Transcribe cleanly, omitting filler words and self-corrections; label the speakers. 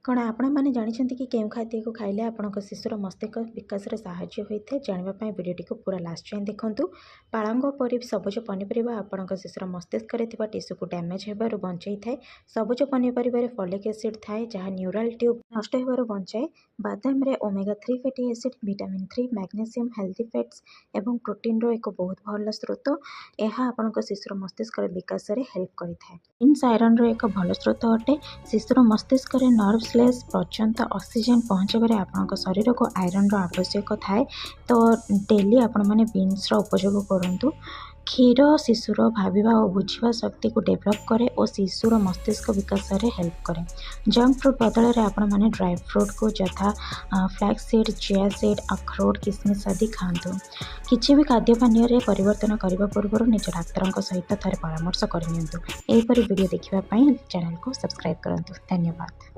Speaker 1: कण आपने जानते कि केउं खाद्य को खाइले आपणक शिशुर मस्तिष्क विकास में साहाय्य होता है। जानापी भिडी को पूरा लास्ट जाए देखूँ। पालंग परी सबुज पनीपरिया आपणक शिशुर मस्तिष्क में टिश्यू को डैमेज होवर बचाई थाए। सबुज पनीपरिया फॉलिक एसिड थाए जहाँ न्यूरल ट्यूब नष्ट होवर बचाए। बादाम रे omega 3 fatty acid, vitamin 3, magnesium, healthy fats एवं प्रोटीन रो एक बहुत भल स्रोत। यह आपणक शिशुर मस्तिष्क विकास में हेल्प करें। बीन्स आयरन रो एक भल स्रोत अटे। शिशुर मस्तिष्क में नर्व स्लेज पर्यंत ऑक्सीजन पहुँचावे आपण शरीर को आयरन रो आवश्यक थाए। तो डेली आपण मैंने बीन्स रो उपयोग करूँ। क्षीर शिशुर भाविबा और बुझा शक्ति को डेभलप करे और शिशुर मस्तिष्क विकास में हेल्प करे। जंक फ्रूट बदल में आपण मैंने ड्राई फ्रूट को यथा फ्लैक्स सीड, चिया सीड, अखरोट, किशमिश आदि खातु। किसी भी खाद्य पानीय परिवर्तन करने पूर्व निज डाक्तर सहित थे परामर्श करनी। यहीपरि वीडियो देखा चैनल को सब्सक्राइब करूँ। धन्यवाद।